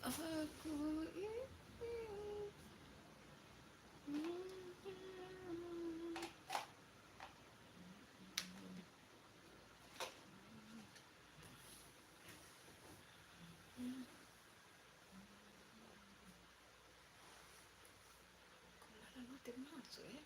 Aku ingin kemarin notif masuk ya.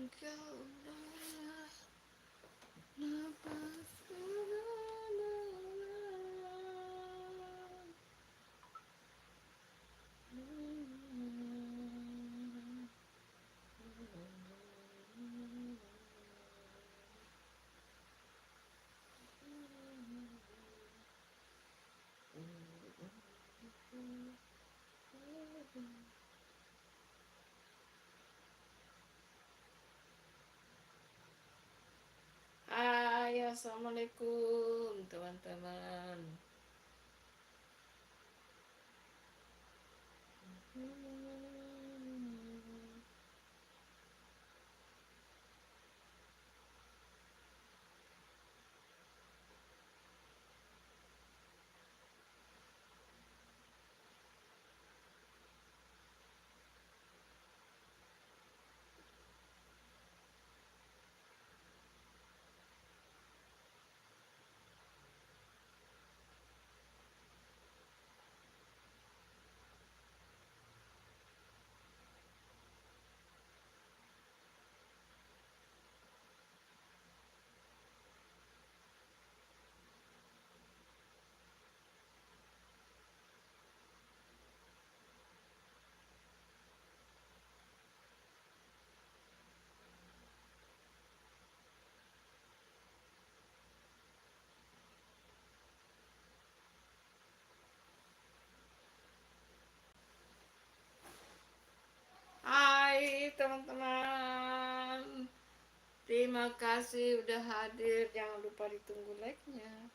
Engkaulah napasku dalam. Hai, assalamualaikum teman-teman. Hai teman-teman. Terima kasih udah hadir. Jangan lupa ditunggu like-nya.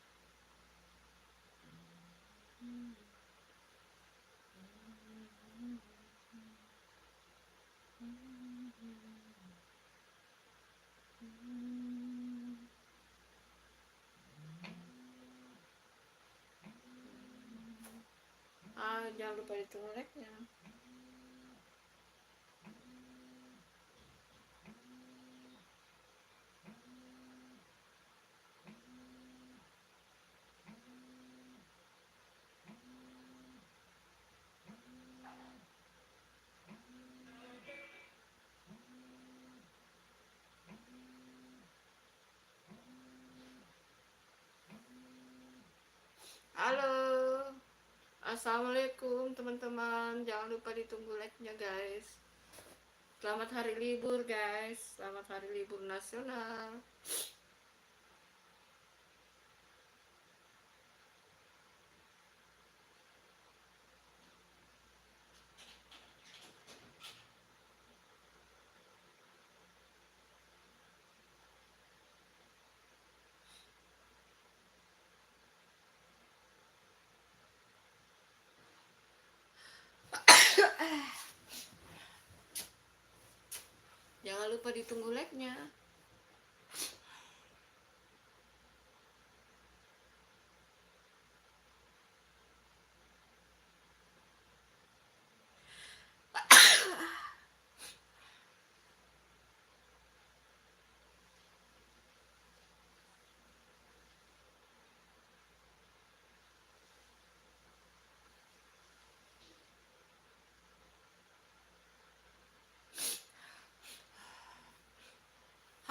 Jangan lupa ditunggu like-nya. Halo, assalamualaikum teman-teman. Jangan lupa ditunggu like-nya guys. Selamat hari libur guys. Selamat hari libur nasional. Jangan lupa ditunggu like-nya.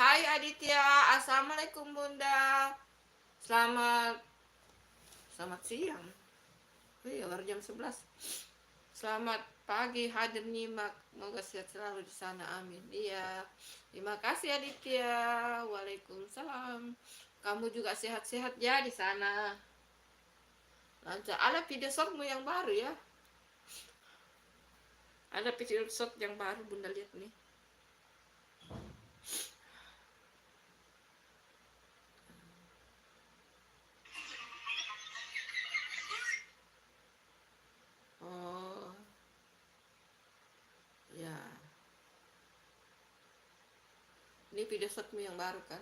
Hai Aditya, assalamualaikum Bunda. Selamat siang. Oh iya, baru jam 11. Selamat pagi, hadir nyimak. Semoga sehat selalu di sana, amin. Iya, terima kasih Aditya. Waalaikumsalam. Kamu juga sehat-sehat ya di sana. Lancar. Ada video shotmu yang baru ya? Ada video shot yang baru Bunda lihat nih. Oh, ya. Ini video shotmu yang baru kan?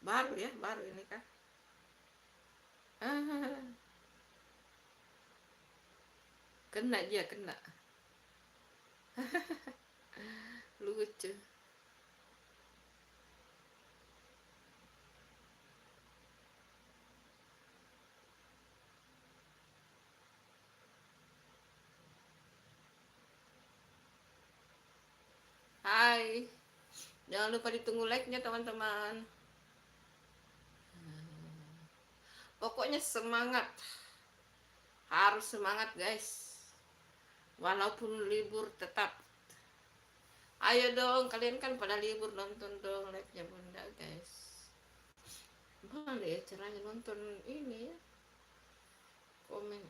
Baru ya, baru ini kan? Kena dia, kena. Lucu. Hai, jangan lupa ditunggu like-nya teman-teman. Pokoknya semangat, harus semangat guys. Walaupun libur tetap. Ayo dong, kalian kan pada libur, nonton dong live-nya Bunda guys. Mana ya caranya nonton ini ya? Komen.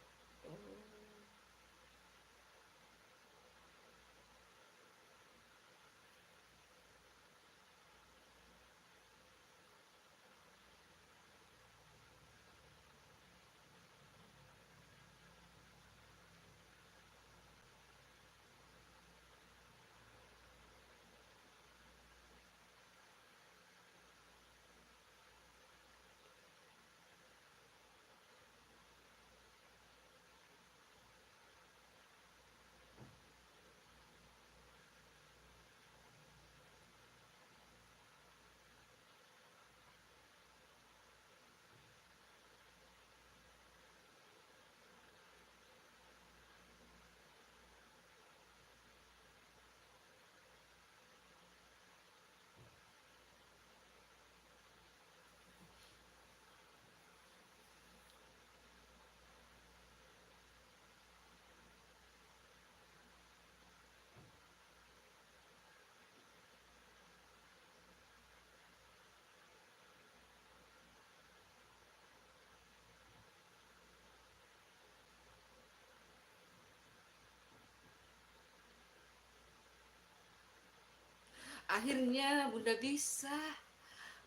Akhirnya Bunda bisa.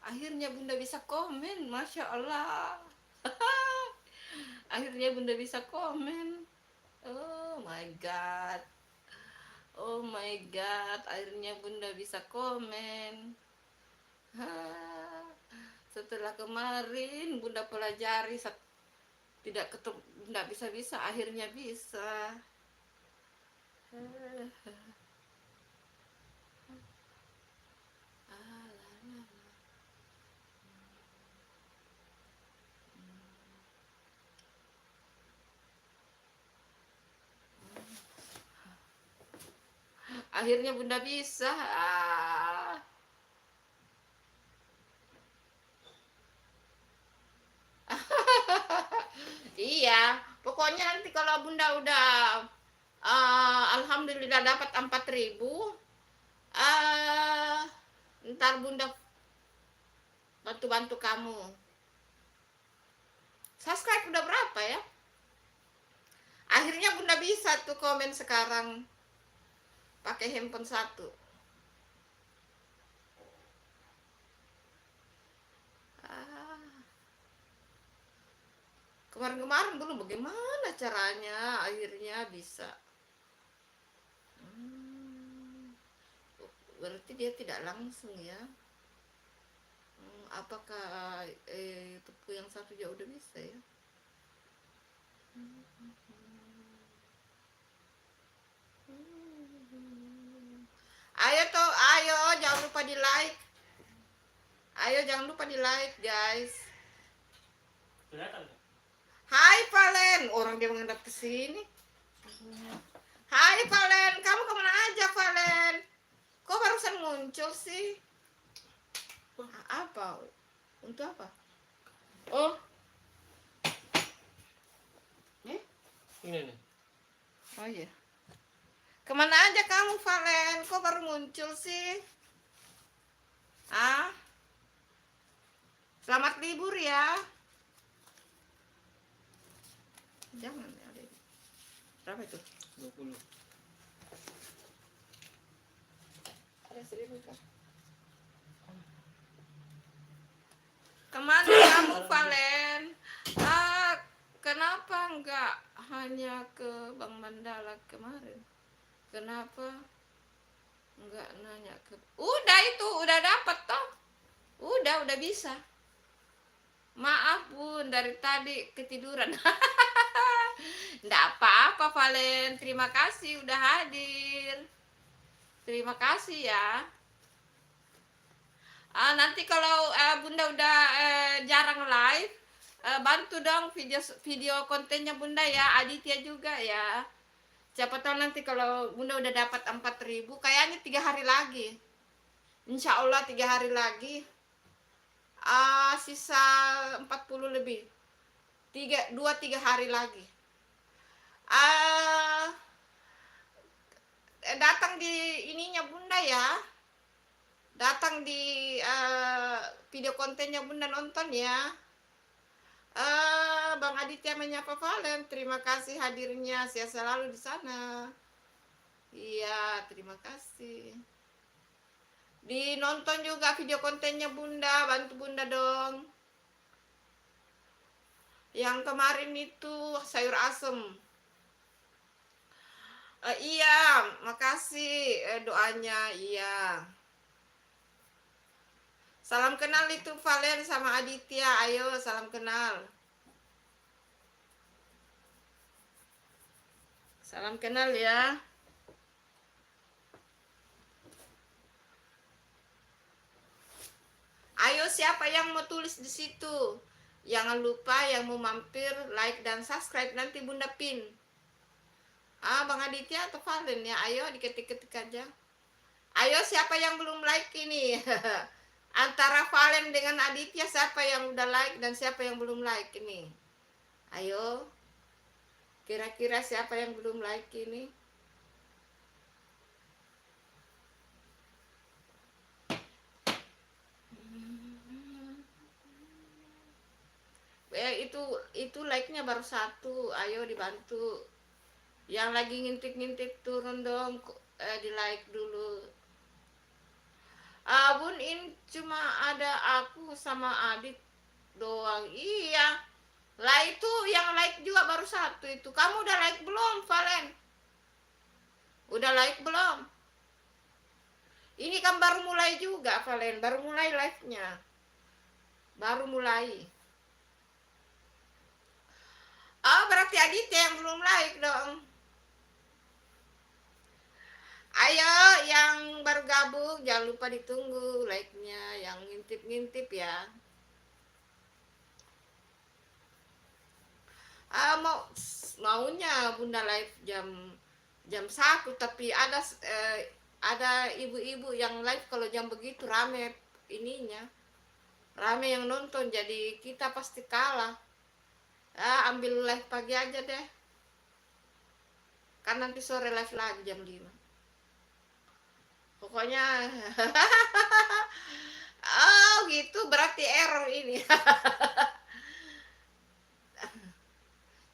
Akhirnya Bunda bisa komen, Masya Allah. Akhirnya Bunda bisa komen. Oh my God. Oh my God. Akhirnya Bunda bisa komen. Setelah kemarin Bunda pelajari, tidak ketemu, tidak bisa-bisa, akhirnya bisa. Akhirnya Bunda bisa. Iya, pokoknya nanti kalau Bunda udah alhamdulillah dapat 4.000, ntar Bunda bantu-bantu kamu. Subscribe udah berapa ya? Akhirnya Bunda bisa tuh komen sekarang pakai handphone satu. Kemarin-kemarin belum bagaimana caranya, akhirnya bisa. Berarti dia tidak langsung ya. Apakah tuku yang satu juga udah bisa ya? Ayo toh, ayo jangan lupa di like. Ayo jangan lupa di like guys. Hai Valen, orang dia menghadap ke sini. Hai Valen, kamu kemana aja Valen? Kok barusan muncul sih? Apa? Untuk apa? Oh. Ini nih. Oh iya. Kemana aja kamu Valen? Kok baru muncul sih? Selamat libur ya. Jangan ya, ada. Berapa itu? 20. Ada 1.000 kan? Kemana kamu Valen? Kenapa enggak hanya ke Bang Mandala kemarin. Kenapa nggak nanya ke... Udah itu, udah dapat toh. Udah bisa. Maaf Bun, dari tadi ketiduran. Nggak apa-apa Valen, terima kasih udah hadir. Terima kasih ya. Nanti kalau Bunda udah jarang live, bantu dong video kontennya Bunda ya, Aditya juga ya. Siapa tahu nanti kalau Bunda udah dapat 4.000, kayaknya 3 hari lagi. Insya Allah 3 hari lagi. Sisa 40 lebih. 2-3 hari lagi. Datang di ininya Bunda ya. Datang di video kontennya Bunda, nonton ya. Bang Aditya menyapa Valen, terima kasih hadirnya, sehat selalu di sana. Iya, terima kasih. Dinonton juga video kontennya Bunda, bantu Bunda dong. Yang kemarin itu sayur asem. Iya, makasih doanya, iya. Salam kenal itu Valen sama Aditya, ayo salam kenal. Salam kenal ya. Ayo siapa yang mau tulis di situ? Jangan lupa yang mau mampir like dan subscribe, nanti Bunda pin. Bang Aditya atau Valen ya, ayo diketik-ketik aja. Ayo siapa yang belum like ini? Antara Valen dengan Aditya siapa yang udah like dan siapa yang belum like ini? Ayo. Kira-kira siapa yang belum like ini? Itu like-nya baru 1. Ayo dibantu. Yang lagi ngintip-ngintip turun dong, di like dulu. Bun, ini cuma ada aku sama Adit doang. Iya. Lah itu yang like juga baru 1 itu. Kamu udah like belum, Valen? Udah like belum? Ini kan baru mulai juga, Valen. Baru mulai live-nya. Baru mulai. Berarti Aditya yang belum like dong. Ayo yang baru gabung jangan lupa ditunggu like-nya, yang ngintip-ngintip ya. Maunya Bunda live jam 1, tapi ada ibu-ibu yang live kalau jam begitu rame ininya. Rame yang nonton, jadi kita pasti kalah. Ambil live pagi aja deh. Kan nanti sore live lagi jam 5. Pokoknya gitu berarti error ini.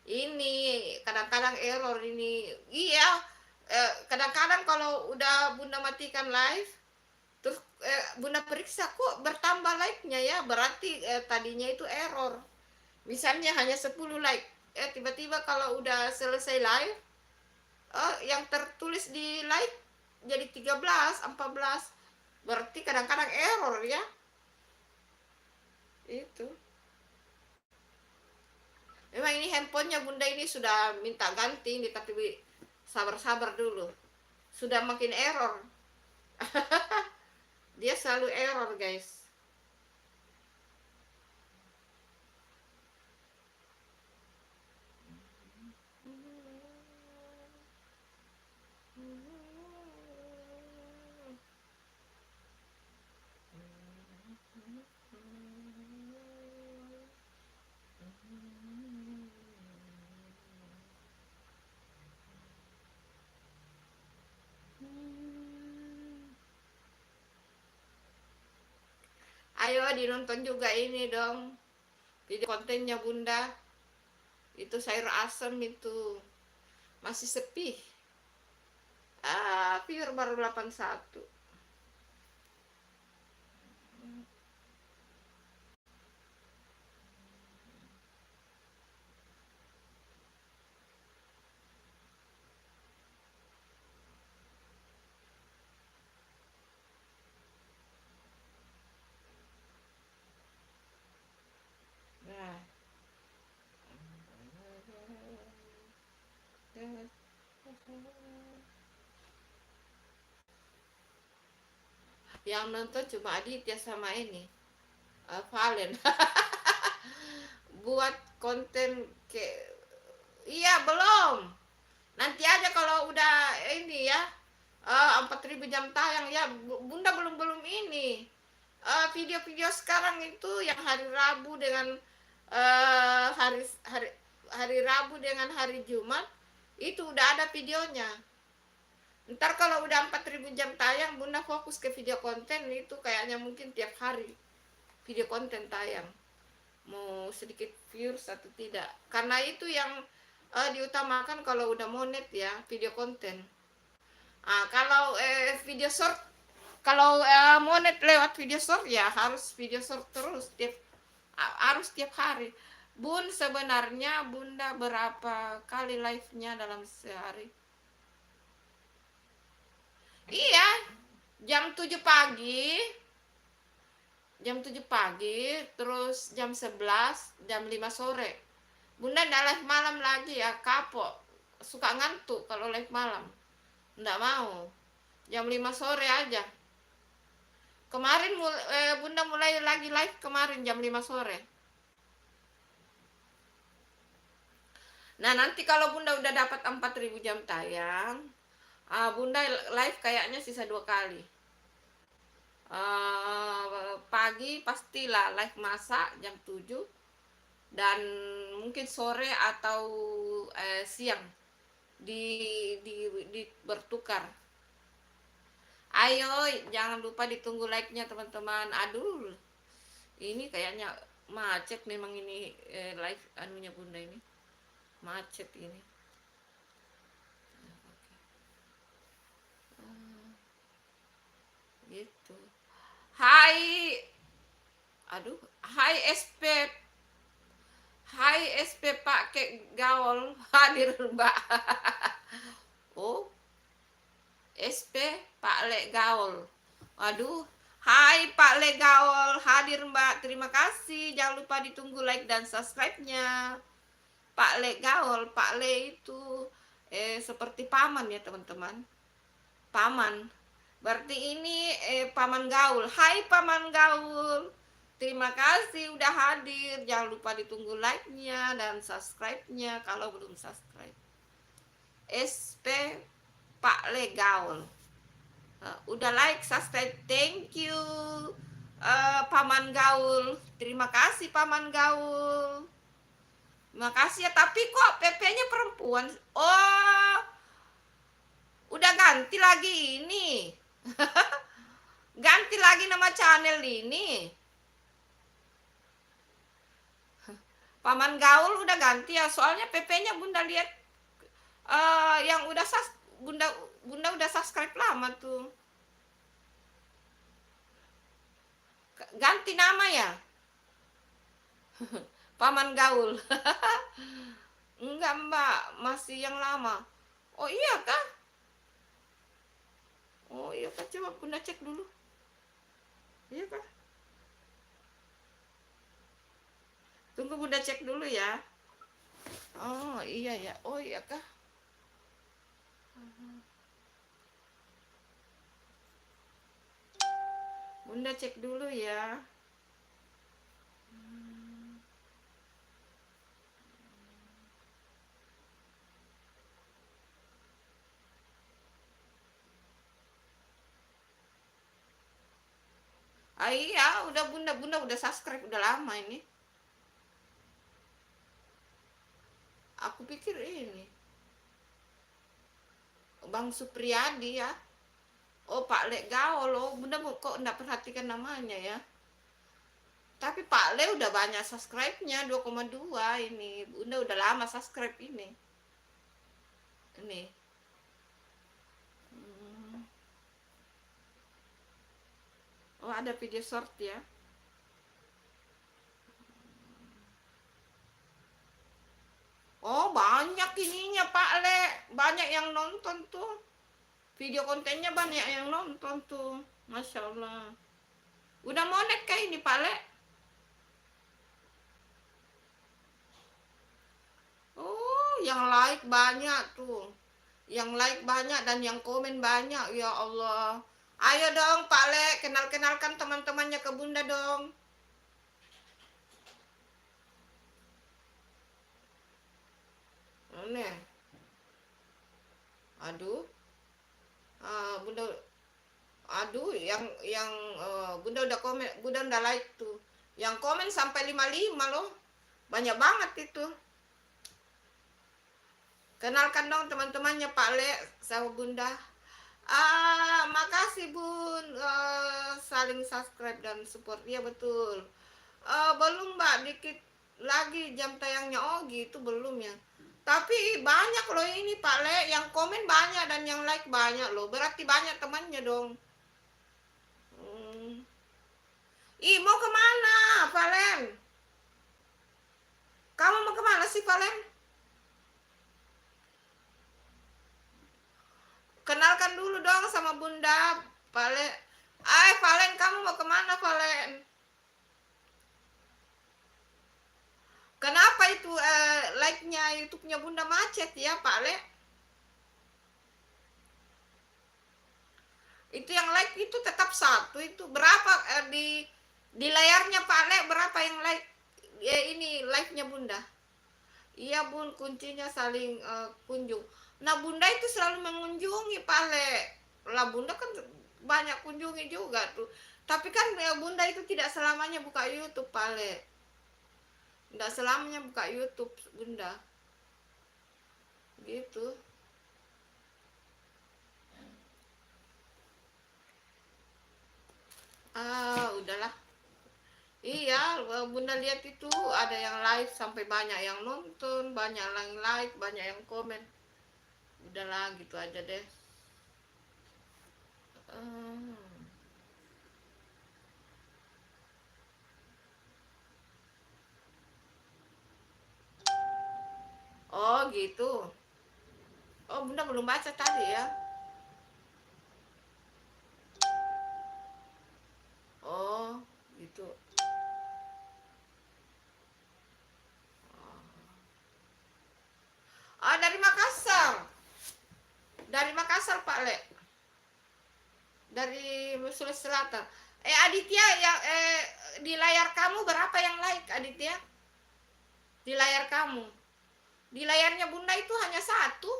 Ini kadang-kadang error ini. Iya, kadang-kadang kalau udah Bunda matikan live, terus Bunda periksa kok bertambah like-nya ya, berarti tadinya itu error. Misalnya hanya 10 like, tiba-tiba kalau udah selesai live, yang tertulis di like jadi 13, 14. Berarti kadang-kadang error ya. Itu. Memang ini handphonenya Bunda ini sudah minta ganti ini, tapi sabar-sabar dulu. Sudah makin error. Dia selalu error, guys. Ayo dinonton juga ini dong, video kontennya Bunda. Itu sayur asem itu masih sepi. Viewer baru 81. Yang nonton cuma Aditya sama ini, Valen. Buat konten ke, iya belum. Nanti aja kalau udah ini ya, 4.000 jam tayang ya. Bunda belum ini. Video-video sekarang itu yang hari Rabu dengan hari hari hari Rabu dengan hari Jumat itu udah ada videonya. Ntar kalau udah 4.000 jam tayang, Bunda fokus ke video konten itu kayaknya mungkin tiap hari video konten tayang. Mau sedikit views atau tidak. Karena itu yang diutamakan kalau udah monet ya, video konten. Kalau video short, kalau monet lewat video short ya harus video short terus harus tiap hari. Bun, sebenarnya Bunda berapa kali live-nya dalam sehari? Iya, jam 7 pagi, terus jam 11, jam 5 sore. Bunda nggak live malam lagi ya, kapok. Suka ngantuk kalau live malam. Nggak mau. Jam 5 sore aja. Kemarin Bunda mulai lagi live kemarin jam 5 sore. Nah, nanti kalau Bunda udah dapat 4.000 jam tayang, Bunda live kayaknya sisa 2 kali. Pagi pastilah live masak jam 7 dan mungkin sore atau siang di bertukar. Ayo jangan lupa ditunggu like-nya teman-teman. Aduh, ini kayaknya macet memang ini live anunya Bunda ini macet ini. Gitu. Hai, aduh, hai SP pakai gaul hadir Mbak. Oh, SP Pak Le Gaul. Waduh, hai Pak Le Gaul hadir Mbak. Terima kasih. Jangan lupa ditunggu like dan subscribe-nya. Pak Le Gaul, Pak Le itu seperti paman ya teman-teman. Paman. Berarti ini Paman Gaul. Hai Paman Gaul. Terima kasih udah hadir. Jangan lupa ditunggu like-nya dan subscribe-nya kalau belum subscribe. SP Pak Le Gaul. Udah like, subscribe. Thank you. Paman Gaul. Terima kasih Paman Gaul. Makasih ya, tapi kok PP-nya perempuan. Oh, udah ganti lagi ini. Ganti lagi nama channel ini. Paman Gaul udah ganti ya, soalnya PP-nya Bunda lihat yang udah Bunda udah subscribe lama tuh. Ganti nama ya. Paman Gaul. Enggak Mbak, masih yang lama. Oh iya kah? Oh iya kah, coba Bunda cek dulu. Iya kah? Tunggu Bunda cek dulu ya. Oh iya ya, oh iya kah? Bunda cek dulu ya. Iya, udah Bunda udah subscribe udah lama ini. Aku pikir ini Bang Supriyadi ya. Oh Pak Le Gaul, oh Bunda kok enggak perhatikan namanya ya. Tapi Pak Le udah banyak subscribe-nya 2,2 ini. Bunda udah lama subscribe ini. Ini. Oh ada video short ya. Oh banyak ininya Pak Le. Banyak yang nonton tuh. Video kontennya banyak yang nonton tuh. Masya Allah. Udah monet kayak ini Pak Le? Oh yang like banyak tuh. Yang like banyak dan yang komen banyak, ya Allah. Ayo dong Pak Le, kenalkan teman-temannya ke Bunda dong. Aneh. Aduh. Bunda, aduh, yang Bunda udah komen, Bunda udah like tuh. Yang komen sampai 55 loh. Banyak banget itu. Kenalkan dong teman-temannya Pak Le sama Bunda. Makasih Bun, saling subscribe dan support. Iya betul. Belum Mbak, dikit lagi jam tayangnya. Oh gitu, belum ya. Tapi banyak loh ini Pak Le, yang komen banyak dan yang like banyak loh. Berarti banyak temannya dong. Hmm. Ih, mau kemana Valen? Kamu mau kemana sih Valen? Kenalkan dulu dong sama Bunda Valen. Valen, kamu mau kemana Valen? Kenapa itu like-nya YouTube-nya Bunda macet ya Pak Le? Itu yang like itu tetap satu itu. Berapa di layarnya Pak Le, berapa yang like ini live-nya Bunda? Iya Bun, kuncinya saling kunjung. Nah Bunda itu selalu mengunjungi Pak Le. Lah Bunda kan banyak kunjungi juga tuh. Tapi kan Bunda itu tidak selamanya buka YouTube Pak Le. Tidak selamanya buka YouTube Bunda. Gitu. Udahlah. Iya, Bunda lihat itu ada yang live sampai banyak yang nonton, banyak yang like, banyak yang komen. Udahlah, gitu aja deh. Hmm. Oh, gitu. Oh, Bunda belum baca tadi ya. Oh, gitu. Dari Makassar. Dari Makassar, Pak Le. Dari Sulawesi Selatan. Aditya, yang di layar kamu berapa yang like, Aditya? Di layar kamu. Di layarnya Bunda itu hanya satu.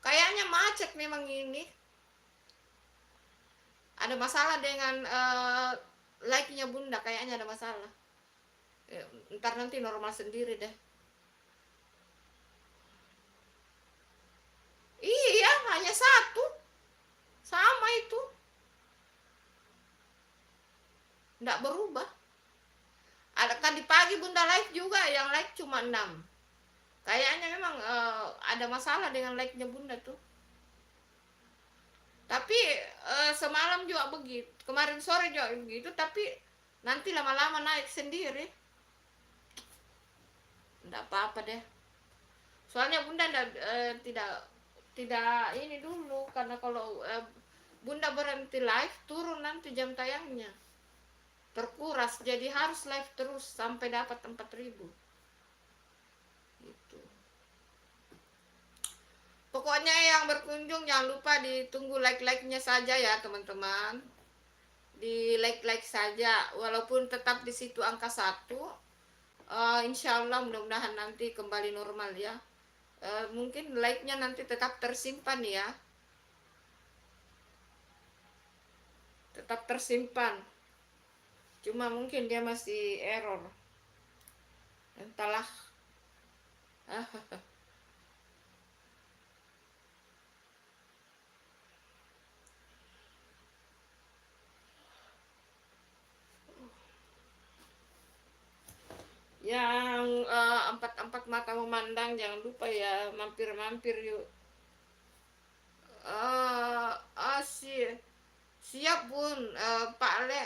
Kayaknya macet memang ini. Ada masalah dengan like-nya Bunda, kayaknya ada masalah. Ntar nanti normal sendiri deh. Iya, hanya satu. Sama itu. Nggak berubah. Ada tadi pagi Bunda live juga, yang like cuma 6. Kayaknya memang ada masalah dengan like-nya Bunda tuh. Tapi semalam juga begitu. Kemarin sore juga begitu, tapi nanti lama-lama naik sendiri. Nggak apa-apa deh. Soalnya Bunda tidak ini dulu, karena kalau Bunda berhenti live, turun nanti jam tayangnya. Terkuras, jadi harus live terus sampai dapat 4.000. Gitu. Pokoknya yang berkunjung jangan lupa ditunggu like-like-nya saja ya teman-teman. Di like-like saja, walaupun tetap di situ angka 1. Insya Allah mudah-mudahan nanti kembali normal ya. Mungkin like-nya nanti tetap tersimpan ya. Tetap tersimpan. Cuma mungkin dia masih error. Entahlah. Yang empat mata memandang, jangan lupa ya, mampir-mampir yuk. Siap Bun, Pak Le.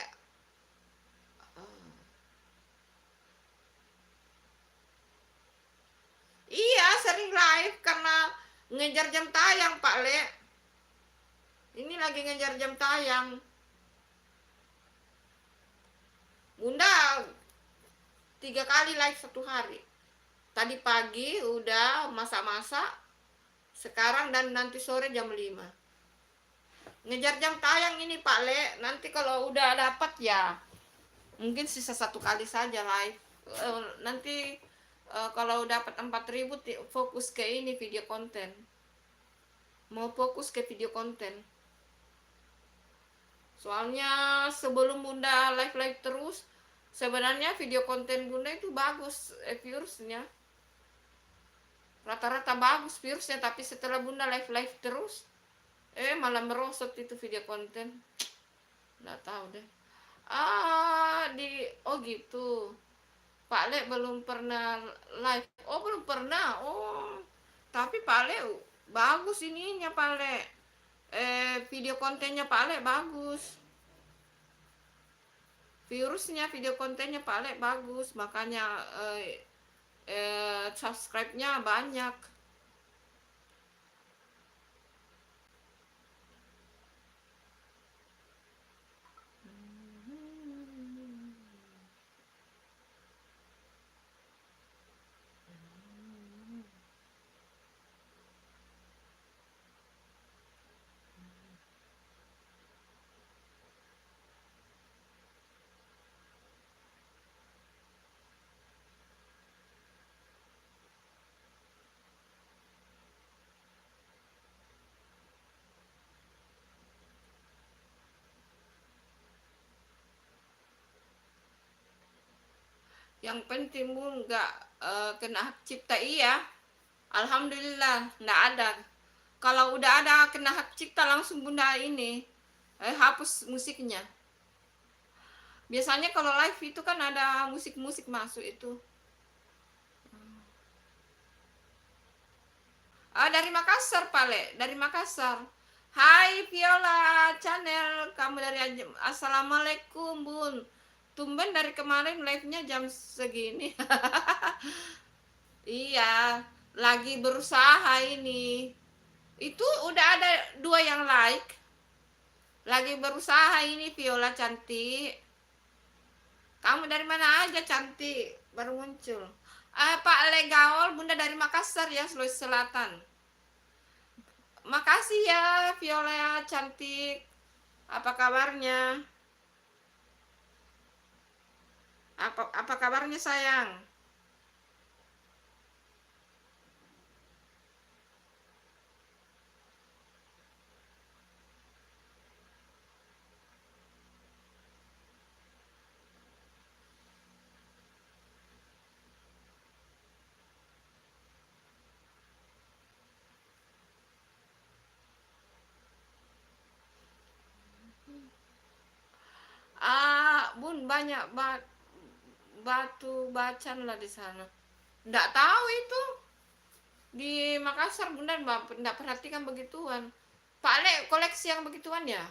Iya, sering live karena ngejar jam tayang Pak Le. Ini lagi ngejar jam tayang. Bunda 3 kali live satu hari. Tadi pagi udah masak-masak, Sekarang dan nanti sore jam 5. Ngejar jam tayang ini Pak Le. Nanti kalau udah dapat ya mungkin sisa 1 kali saja live. Nanti kalau dapat 4.000 fokus ke ini video konten. Mau fokus ke video konten. Soalnya sebelum Bunda live terus, sebenarnya video konten Bunda itu bagus viewersnya. Rata-rata bagus viewersnya, tapi setelah Bunda live terus, malah merosot itu video konten. Nggak tahu deh. Oh gitu. Pak Le belum pernah live. Oh belum pernah. Oh tapi Pak Le bagus ininya Pak Le. Video kontennya Pak Le bagus. Virusnya video kontennya Pak Le bagus. Makanya subscribe-nya banyak. Yang penting Bun nggak kena hak cipta. Iya, alhamdulillah nggak ada. Kalau udah ada kena hak cipta langsung Bunda ini hapus musiknya. Biasanya kalau live itu kan ada musik-musik masuk itu. Dari Makassar Pak Le, dari Makassar. Hai Viola Channel, kamu dari Assalamualaikum Bun. Tumben dari kemarin live-nya jam segini. Iya, lagi berusaha ini. Itu udah ada 2 yang like. Lagi berusaha ini Viola cantik. Kamu dari mana aja cantik, baru muncul. Pak Legaol, Bunda dari Makassar ya, Sulawesi Selatan. Makasih ya Viola cantik. Apa kabarnya? Apa kabarnya sayang? Bun banyak batu bacan lah di sana. Nggak tahu itu. Di Makassar Bunda nggak perhatikan begituan. Pak Le koleksi yang begituan ya?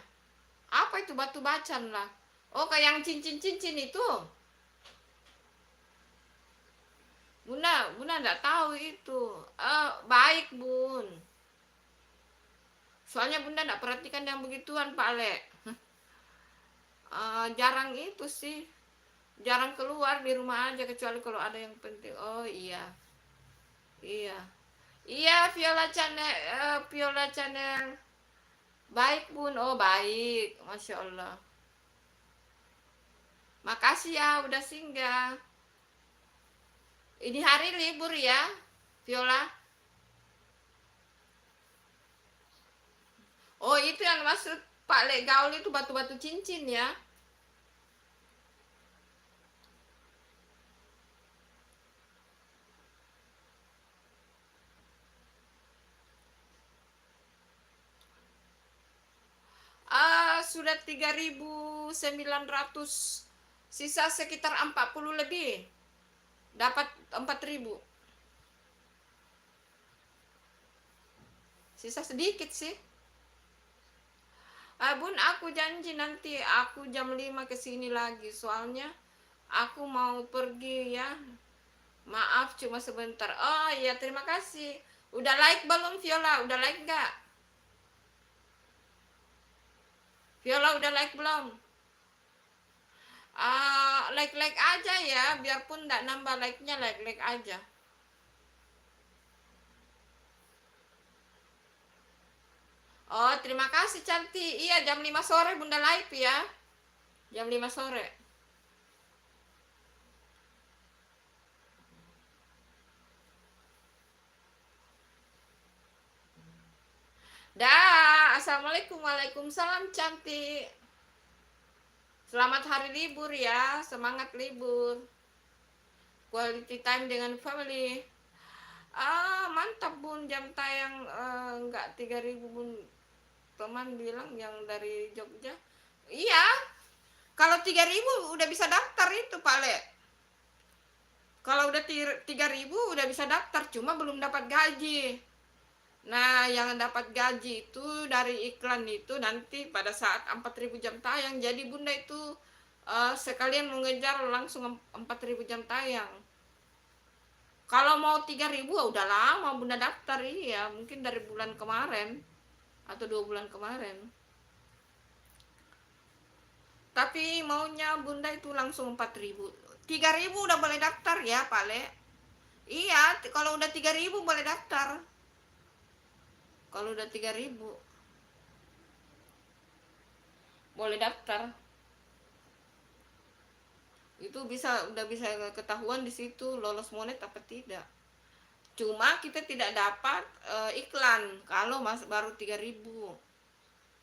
Apa itu batu bacan lah? Oh kayak yang cincin-cincin itu. Bunda nggak tahu itu. Baik Bun. Soalnya Bunda nggak perhatikan yang begituan Pak Le. Jarang itu sih. Jarang keluar di rumah aja kecuali kalau ada yang penting. Oh iya. Iya. Iya Viola Channel, Viola Channel. Baik Bun. Oh baik. Masya Allah. Makasih ya udah singgah. Ini hari libur ya Viola. Oh itu yang maksud Pak Le Gaul itu batu-batu cincin ya. Sudah 3.900, sisa sekitar 40 lebih, dapat 4.000, sisa sedikit sih. Bun aku janji nanti aku jam 5 kesini lagi, soalnya aku mau pergi ya, maaf cuma sebentar. Oh iya terima kasih. Udah like belum Viola? Udah like nggak Viola? Udah like belum? Like aja ya, biarpun nggak nambah like-nya, like aja. Oh, terima kasih cantik. Iya, jam 5 sore Bunda live ya. Jam 5 sore. Dah, assalamualaikum, waalaikumsalam cantik. Selamat hari libur ya, semangat libur. Quality time dengan family. Mantap Bun, jam tayang enggak 3.000 Bun. Teman bilang yang dari Jogja. Iya, kalau 3.000 udah bisa daftar itu Pak Le. Kalau udah 3.000 udah bisa daftar, cuma belum dapat gaji. Nah, yang dapat gaji itu dari iklan itu nanti pada saat 4.000 jam tayang. Jadi Bunda itu sekalian mengejar langsung 4.000 jam tayang. Kalau mau 3.000 udah lama Bunda daftar, iya, mungkin dari bulan kemarin atau 2 bulan kemarin. Tapi maunya Bunda itu langsung 4.000. 3.000 udah boleh daftar ya, Pak Le. Iya, kalau udah 3.000 boleh daftar. Kalau udah 3.000 boleh daftar. Itu udah bisa ketahuan di situ lolos monet apa tidak. Cuma kita tidak dapat iklan kalau baru 3.000.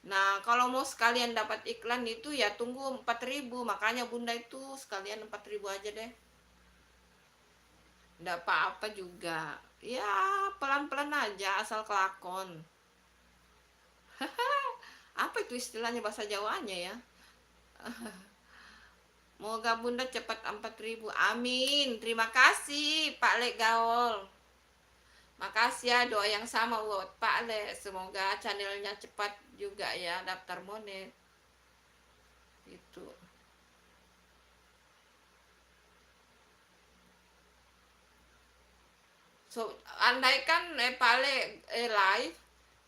Nah, kalau mau sekalian dapat iklan itu ya tunggu 4.000. Makanya Bunda itu sekalian 4.000 aja deh. Nggak apa-apa juga. Ya, pelan-pelan aja asal kelakon. Apa itu istilahnya bahasa Jawanya ya? Moga Bunda cepat 4.000. Amin. Terima kasih Pak Le Gaul. Makasih ya, doa yang sama buat Pak Le. Semoga channelnya cepat juga ya daftar monet. Itu. So, andaikan Pak Le live,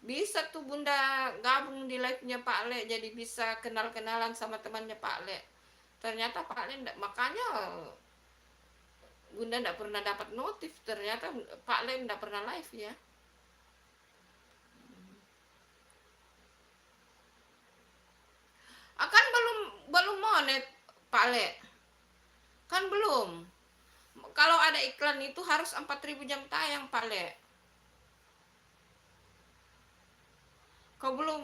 bisa tuh Bunda gabung di live-nya Pak Le, jadi bisa kenal-kenalan sama temannya Pak Le. Ternyata Pak Le makanya Bunda enggak pernah dapat notif, ternyata Pak Le enggak pernah live ya. Akan belum monet Pak Le. Kan belum. Kalau ada iklan itu harus 4.000 jam tayang Pak Le. Kau belum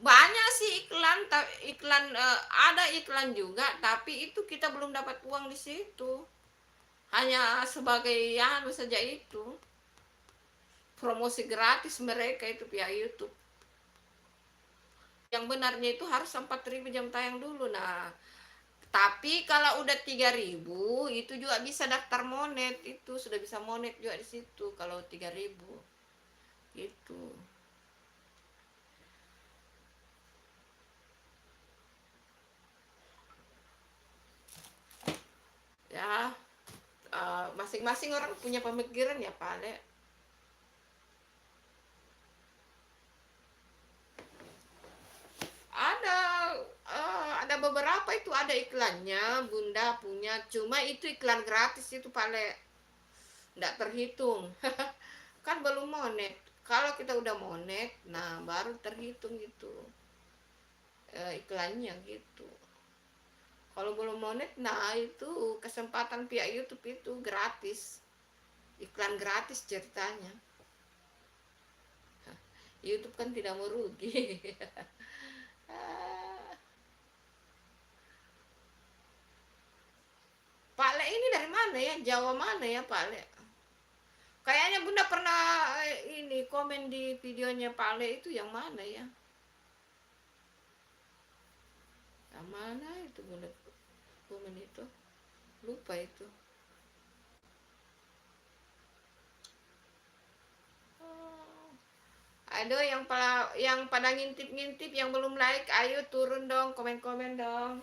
banyak sih iklan ada iklan juga, tapi itu kita belum dapat uang di situ. Hanya sebagai ya saja itu. Promosi gratis mereka itu via YouTube. Yang benarnya itu harus 4.000 jam tayang dulu. Nah, tapi kalau udah 3.000 itu juga bisa daftar monet, itu sudah bisa monet juga di situ kalau 3.000. Gitu. Ya, masing-masing orang punya pemikiran ya Pak Le. Ada ada beberapa itu ada iklannya Bunda punya, cuma itu iklan gratis itu Pak Le, nggak terhitung. Kan belum monet. Kalau kita udah monet, nah baru terhitung gitu iklannya gitu. Kalau belum monet, nah itu kesempatan pihak YouTube itu gratis, iklan gratis ceritanya. YouTube kan tidak mau rugi. Pak Le ini dari mana ya? Jawa mana ya Pak Le? Kayaknya Bunda pernah ini komen di videonya Pak Le itu yang mana ya? Yang mana itu Bunda komen itu? Lupa itu. Aduh, yang pada ngintip-ngintip yang belum like, ayo turun dong, komen-komen dong.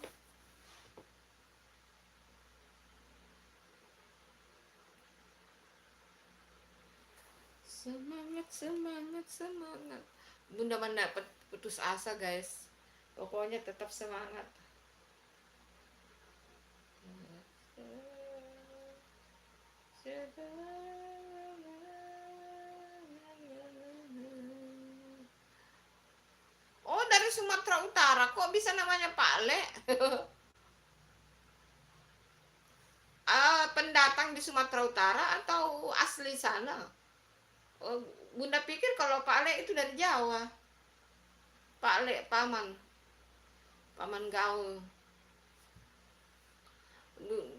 Semangat, semangat, semangat. Bunda mana putus asa, guys. Pokoknya tetap semangat. Sumatera Utara, kok bisa namanya Pale? Pendatang di Sumatera Utara atau asli sana? Oh, Bunda pikir kalau Pale itu dari Jawa. Pale, paman, paman gaul.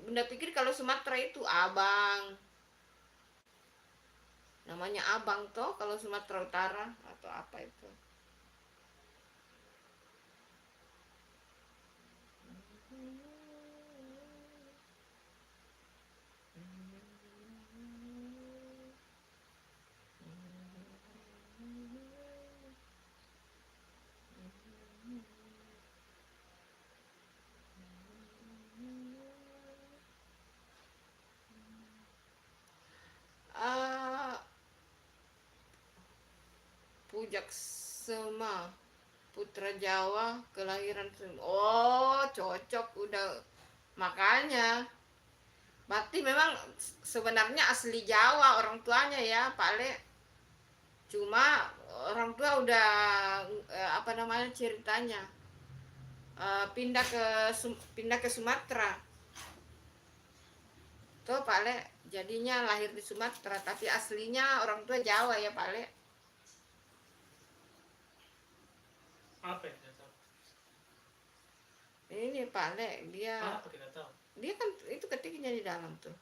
Bunda pikir kalau Sumatera itu abang. Namanya abang toh kalau Sumatera Utara atau apa itu. Ah, Pujak Sema, Putra Jawa, kelahiran oh cocok udah, makanya berarti memang sebenarnya asli Jawa orang tuanya ya Pak Le, cuma orang tua udah apa namanya ceritanya, pindah ke Sumatera tuh Pak Le, jadinya lahir di Sumatera tapi aslinya orang tua Jawa ya Pak Le. Apa yang tidak tahu? Ini Pak Le, Apa tidak tahu? dia kan itu ketiknya di dalam tuh.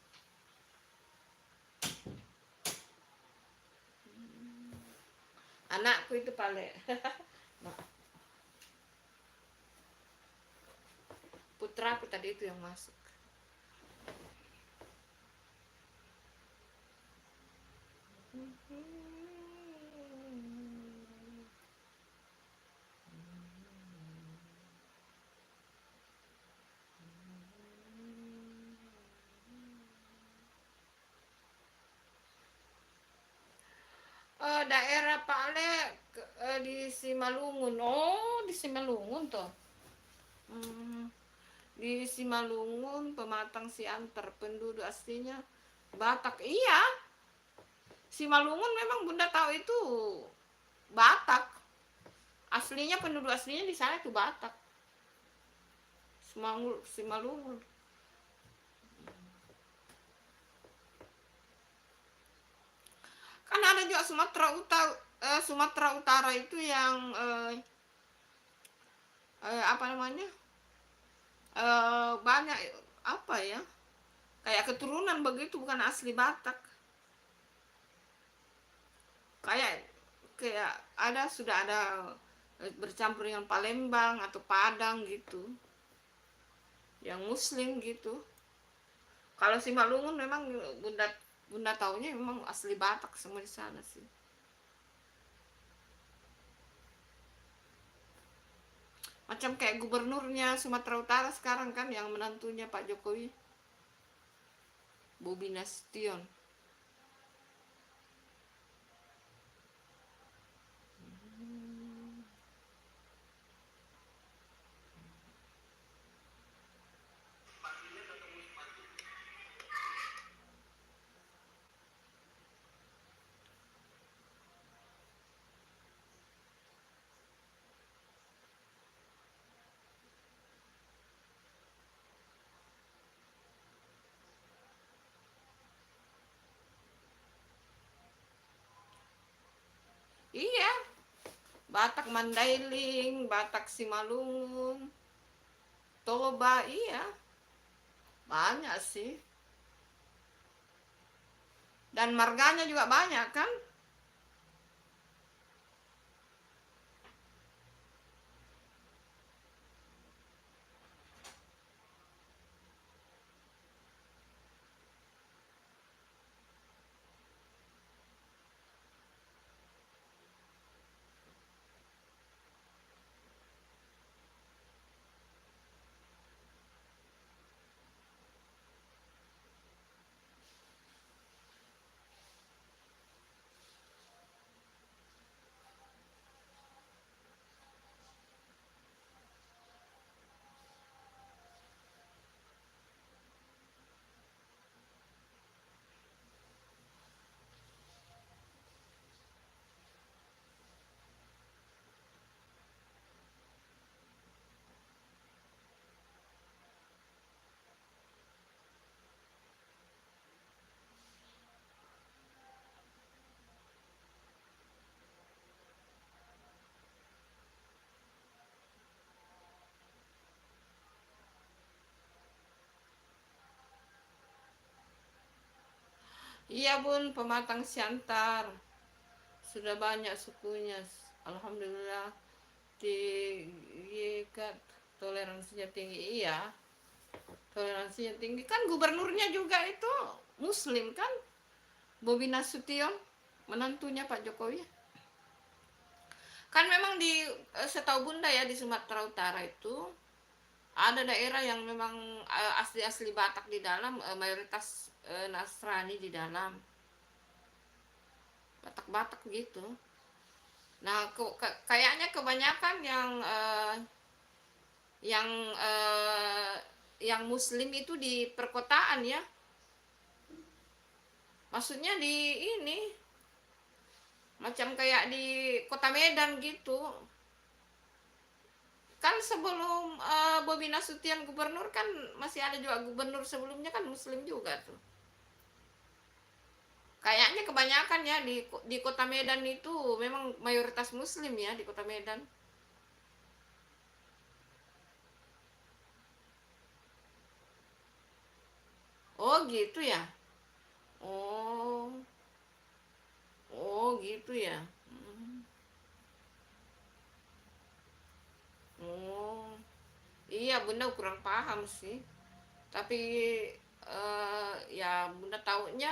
Anakku itu Pak Le. Putraku tadi itu yang masuk. Daerah Pak Le di Simalungun. Oh, di Simalungun tuh. Di Simalungun, Pematang Siantar, penduduk aslinya Batak. Iya, Simalungun memang Bunda tahu itu Batak. Aslinya penduduk aslinya di sana itu Batak. Simalungun. Kan ada juga Sumatera Utara itu yang apa namanya? Banyak apa ya? Kayak keturunan begitu bukan asli Batak. Kayak kayak sudah ada bercampur dengan Palembang atau Padang gitu. Yang Muslim gitu. Kalau Simalungun memang Bunda taunya memang asli Batak semua di sana sih. Macam kayak gubernurnya Sumatera Utara sekarang kan yang menantunya Pak Jokowi, Bobi Nasution. Iya, Batak Mandailing, Batak Simalungun, Toba, iya. Banyak sih. Dan marganya juga banyak kan? Iya bun, Pematang Siantar. Sudah banyak sukunya. Alhamdulillah. Di kan toleransinya tinggi. Iya, toleransinya tinggi. Kan gubernurnya juga itu Muslim kan? Bobi Nasution, menantunya Pak Jokowi. Kan memang di setahu Bunda ya, di Sumatera Utara itu ada daerah yang memang asli-asli Batak di dalam, mayoritas Nasrani di dalam, Batak-Batak gitu. Nah, kayaknya kebanyakan yang uh, yang Muslim itu di perkotaan ya. Maksudnya di ini, macam kayak di Kota Medan gitu. Kan sebelum Bobi Nasution gubernur kan masih ada juga gubernur sebelumnya kan Muslim juga tuh. Kayaknya kebanyakan ya di Kota Medan itu memang mayoritas Muslim ya di Kota Medan. Oh gitu ya. Oh, oh gitu ya. Hmm. Oh, iya Bunda kurang paham sih. Tapi ya Bunda taunya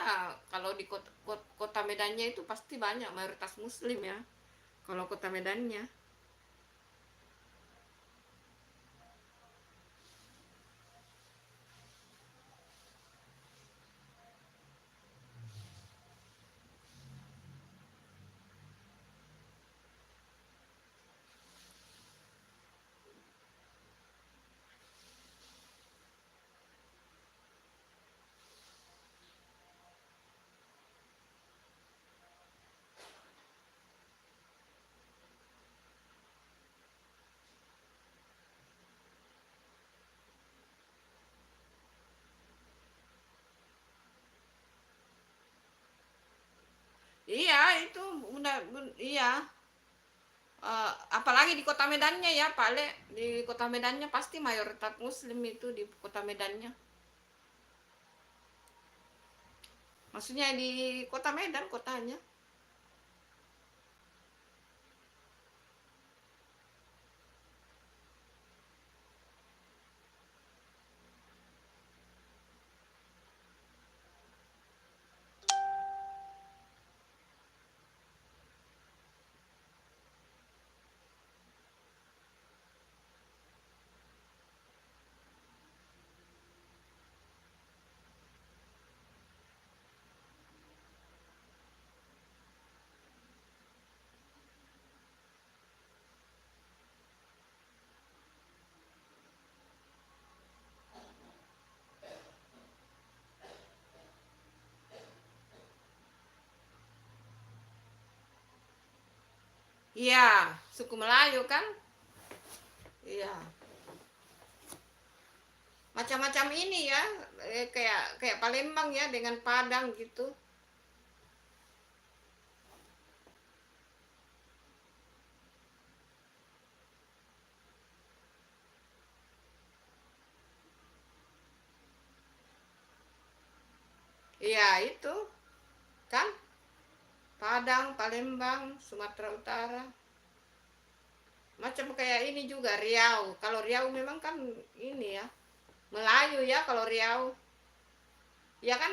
kalau di kota Medannya itu pasti banyak mayoritas Muslim ya. Kalau kota Medannya. Iya itu iya. Apalagi di kota Medannya ya, Pak Le. Di kota Medannya pasti mayoritas Muslim itu di kota Medannya. Maksudnya di kota Medan kotanya. Iya, suku Melayu kan? Iya. Macam-macam ini ya, kayak kayak Palembang ya dengan Padang gitu. Iya, itu kan Padang, Palembang, Sumatera Utara. Macam kayak ini juga Riau. Kalau Riau memang kan ini ya, Melayu ya kalau Riau. Ya kan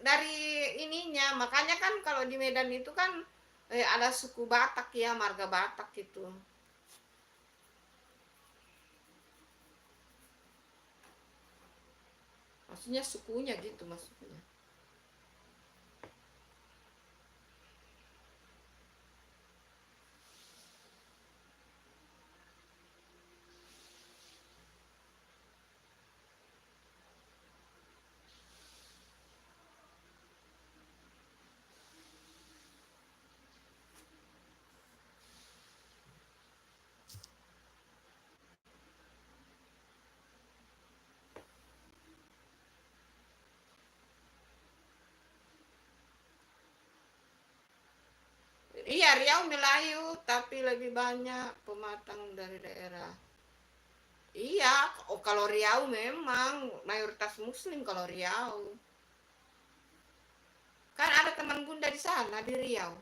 dari ininya, makanya kan kalau di Medan itu kan ada suku Batak ya, marga Batak gitu. Maksudnya sukunya gitu maksudnya. Iya, Riau Melayu, tapi lebih banyak pematang dari daerah. Iya, oh kalau Riau memang mayoritas Muslim kalau Riau. Kan ada teman bunda di sana di Riau.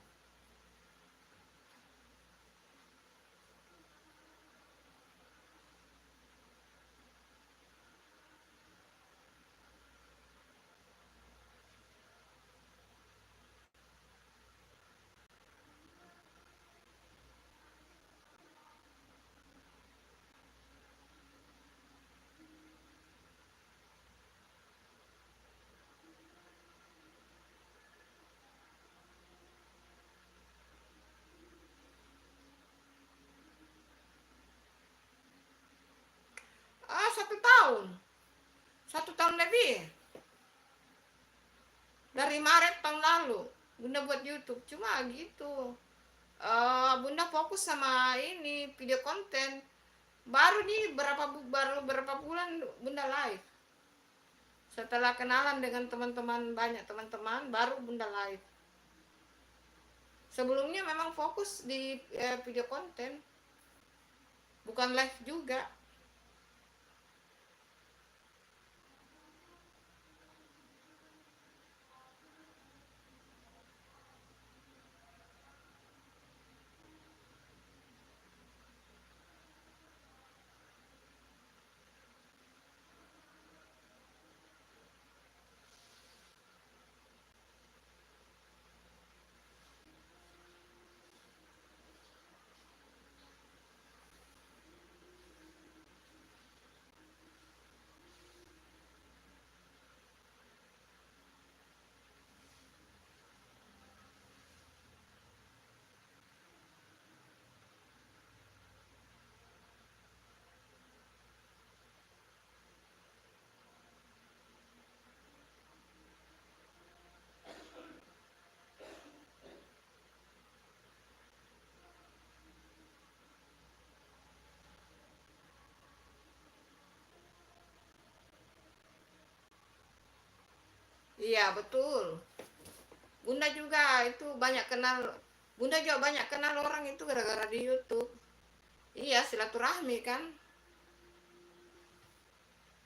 Ah, 1 tahun. 1 tahun lebih. Dari Maret tahun lalu. Bunda buat YouTube. Cuma gitu. Bunda fokus sama ini video konten. Baru nih baru berapa bulan Bunda live. Setelah kenalan dengan teman-teman, banyak teman-teman, baru Bunda live. Sebelumnya memang fokus di video konten. Bukan live juga. Iya, betul. Bunda juga itu banyak kenal. Bunda juga banyak kenal orang itu gara-gara di YouTube. Iya, silaturahmi kan.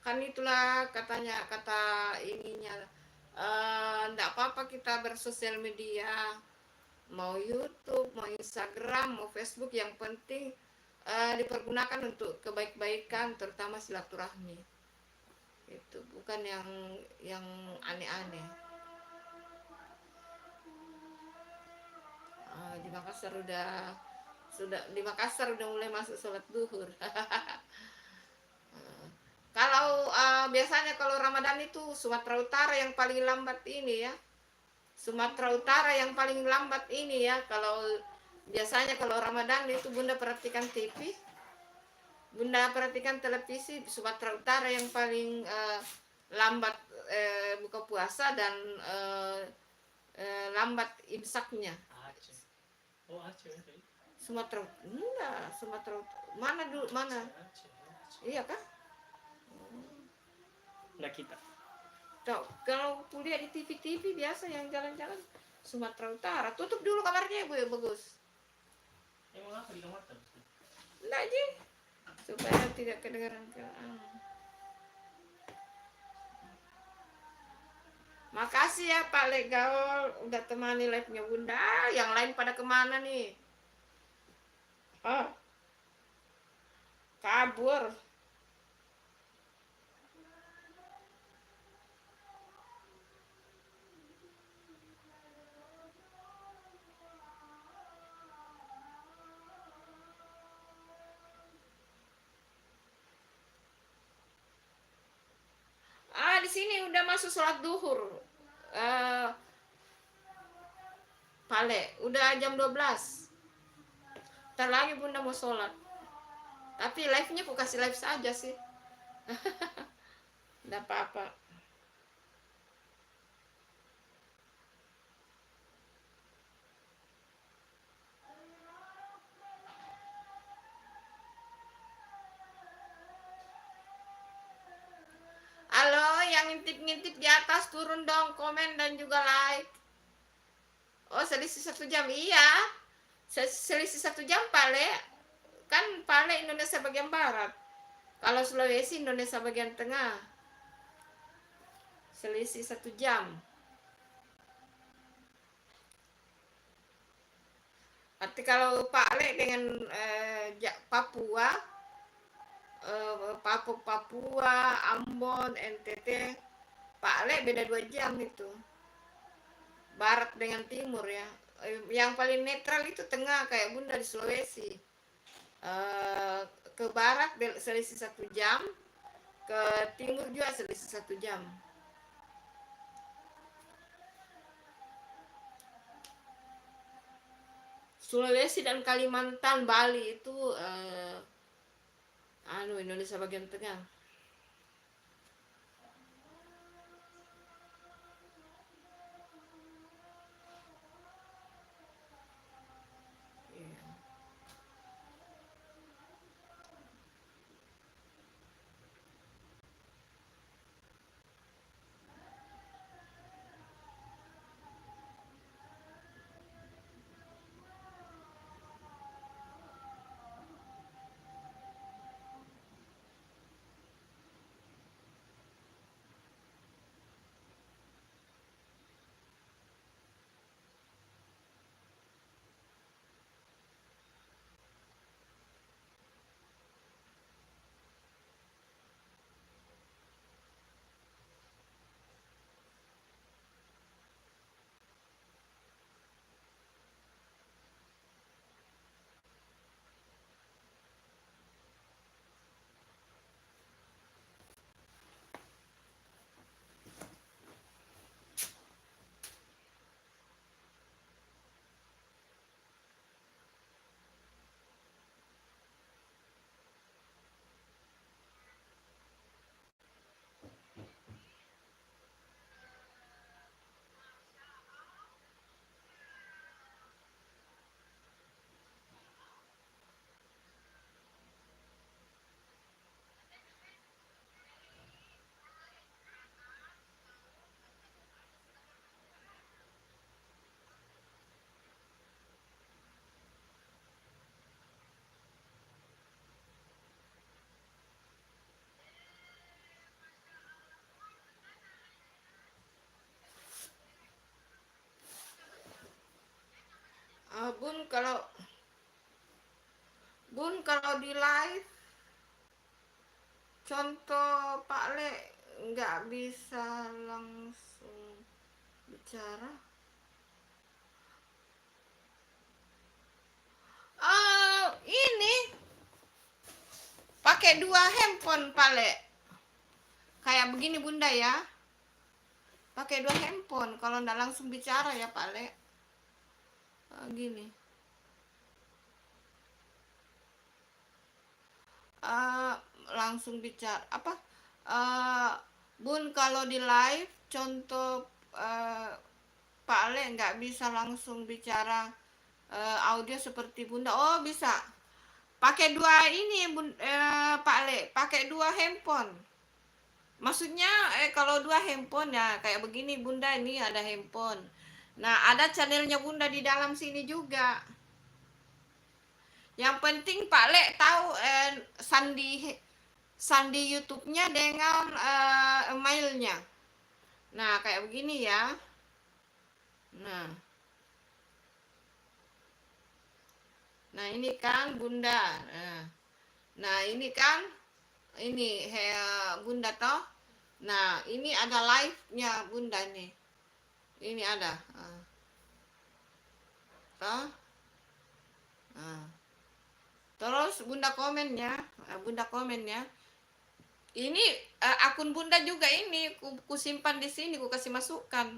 Kan itulah katanya, kata ininya. Enggak apa-apa kita bersosial media. Mau YouTube, mau Instagram, mau Facebook, yang penting dipergunakan untuk kebaik-baikan, terutama silaturahmi. Itu bukan yang aneh-aneh. Di Makassar udah mulai masuk sholat duhur. Kalau biasanya kalau Ramadan itu Sumatera Utara yang paling lambat ini ya. Sumatera Utara yang paling lambat ini ya. Kalau biasanya kalau Ramadan itu Bunda perhatikan TV, Bunda perhatikan televisi, Sumatera Utara yang paling lambat buka puasa dan lambat imsaknya. Aceh. Oh, Aceh itu. Sumatera enggak, Sumatera mana dulu mana? Aceh. Iya kah? Nah kita. Kalau kuliah di TV-TV biasa yang jalan-jalan Sumatera Utara. Tutup dulu kamarnya ya Bu ya, bagus. Emang apa di kamar terus? Enggak aja. Supaya tidak kedengaran ke Makasih ya Pak Legaol udah temani live-nya Bunda. Yang lain pada kemana nih? Oh, kabur. Di sini udah masuk sholat duhur. Eh, Pale, udah jam 12. Ntar lagi Bunda mau sholat. Tapi live-nya aku kasih live saja sih. Nggak apa-apa. Halo, yang ngintip-ngintip di atas turun dong, komen dan juga like. Oh, selisih 1 jam, iya. Selisih 1 jam Pale. Kan Pale Indonesia bagian barat. Kalau Sulawesi Indonesia bagian tengah. Selisih 1 jam. Arti kalau Pak Le dengan Papua, Papua, Ambon, NTT, Pak Le beda 2 jam itu. Barat dengan timur ya. Yang paling netral itu tengah kayak Bunda di Sulawesi. Eh, ke barat selisih 1 jam, ke timur juga selisih 1 jam. Sulawesi dan Kalimantan, Bali itu Indonesia bagian tengah. Iya. Bun, kalau di live contoh Pak Le nggak bisa langsung bicara. Ini pakai 2 handphone Pak Le. Kayak begini Bunda ya. Pakai 2 handphone kalau nggak langsung bicara ya Pak Le. Gini. Langsung bicara apa? Bun, kalau di live contoh Pak Le nggak bisa langsung bicara audio seperti Bunda. Oh, bisa. Pakai 2 ini Pak Le, pakai 2 handphone. Maksudnya kalau 2 handphone ya kayak begini Bunda, ini ada handphone. Nah, ada channelnya Bunda di dalam sini juga. Yang penting Pak Le tahu sandi YouTube-nya dengan emailnya. Nah, kayak begini ya. Nah. Nah, ini kan Bunda. Nah, ini kan ini Bunda toh. Nah, ini ada live-nya Bunda nih. Ini ada. Toh. Nah. Terus Bunda komen ya. Bunda komen ya. Ini akun Bunda juga ini ku simpan di sini, ku kasih masukkan.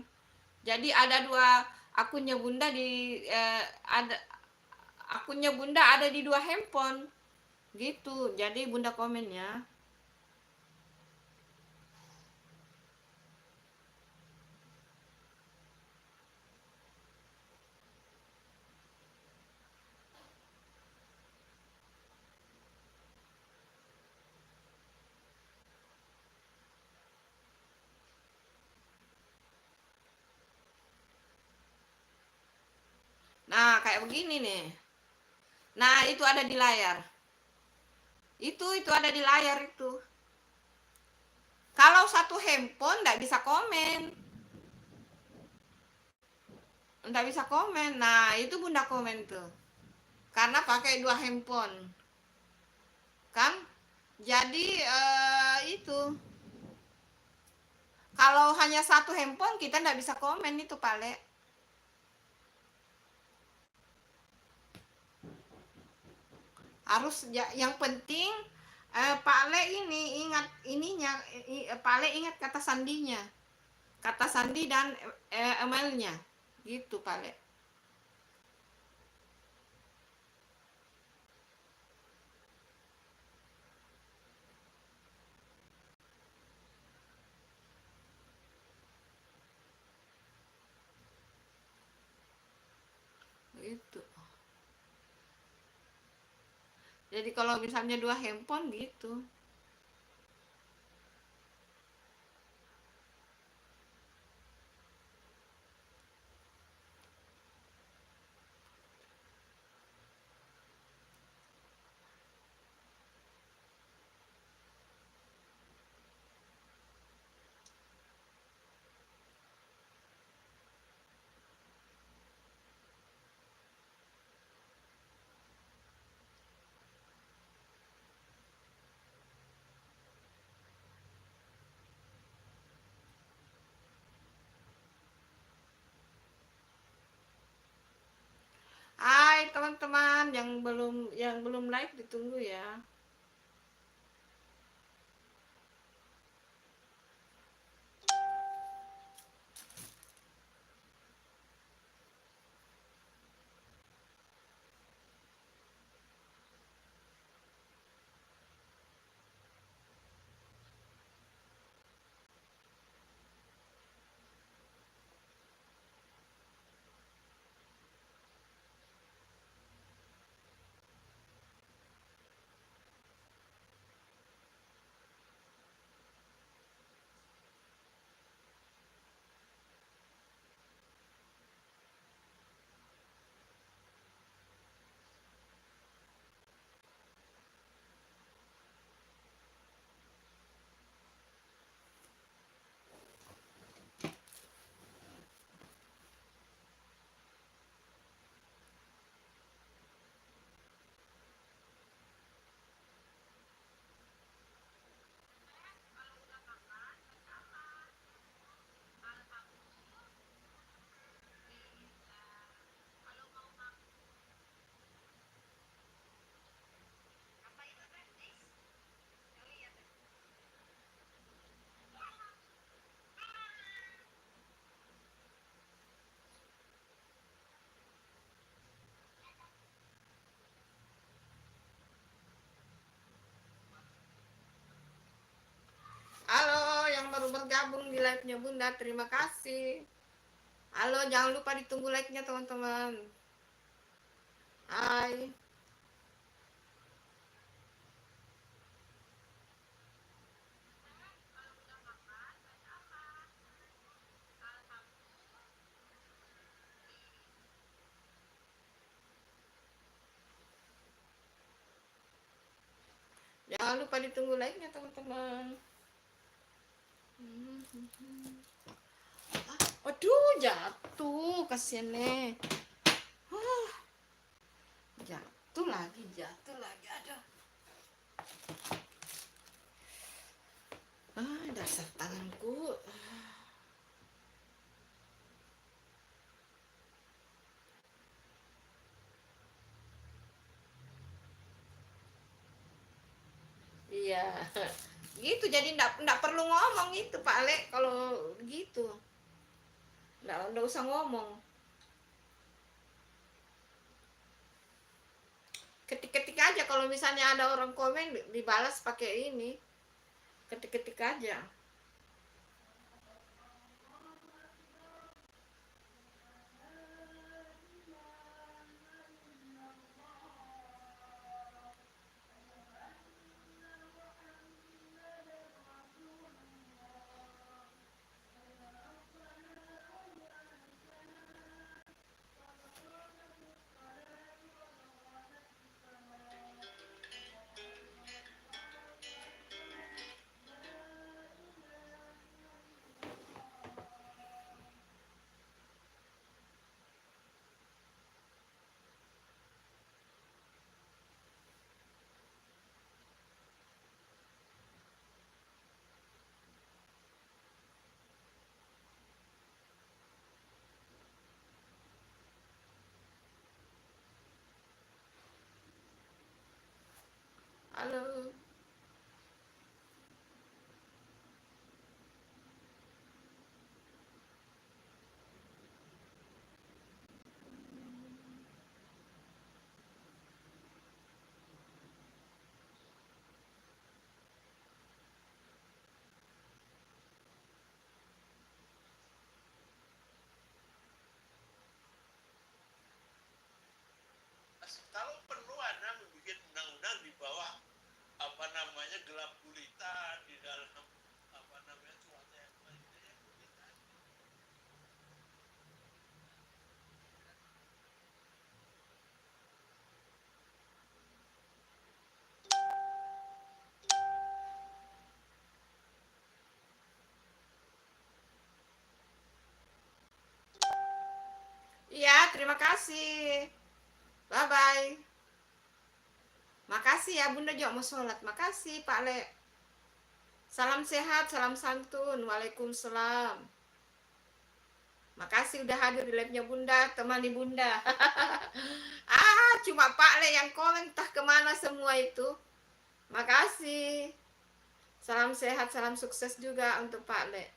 Jadi ada 2 akunnya Bunda ada akunnya Bunda ada di 2 handphone. Gitu. Jadi Bunda komen ya. Nah, kayak begini nih. Nah, itu ada di layar. Itu ada di layar itu. Kalau 1 handphone nggak bisa komen. Nggak bisa komen. Nah, itu Bunda komen tuh. karena pakai 2 handphone kan. Jadi itu kalau hanya 1 handphone kita nggak bisa komen itu Pak Le. Harus yang penting Pak Le ini ingat ininya, Pak Le ingat kata sandinya, kata sandi dan emailnya gitu Pak Le. Itu. Jadi kalau misalnya 2 handphone gitu. Hai teman-teman yang belum like ditunggu ya. Halo yang baru bergabung di live-nya Bunda, terima kasih. Halo, jangan lupa ditunggu like-nya teman-teman. Hai. Jangan lupa ditunggu like-nya teman-teman. Aduh, jatuh, kasihan nih. Jatuh lagi, aduh. Dasar tanganku. Iya. Gitu, jadi enggak perlu ngomong itu Pak Ale kalau gitu. Enggak usah ngomong. Ketik-ketik aja kalau misalnya ada orang komen dibalas pakai ini. Ketik-ketik aja. Halo. Kalau perlu Anda membuat undang-undang di bawah apa namanya gelap gulita di dalam apa namanya cuaca yang paling gulita. Iya, terima kasih. Bye-bye. Makasih ya Bunda Jo mau sholat. Makasih Pak Le. Salam sehat, salam santun. Waalaikumsalam. Makasih udah hadir di live-nya Bunda, temani Bunda. Cuma Pak Le yang komen entah kemana semua itu. Makasih. Salam sehat, salam sukses juga untuk Pak Le.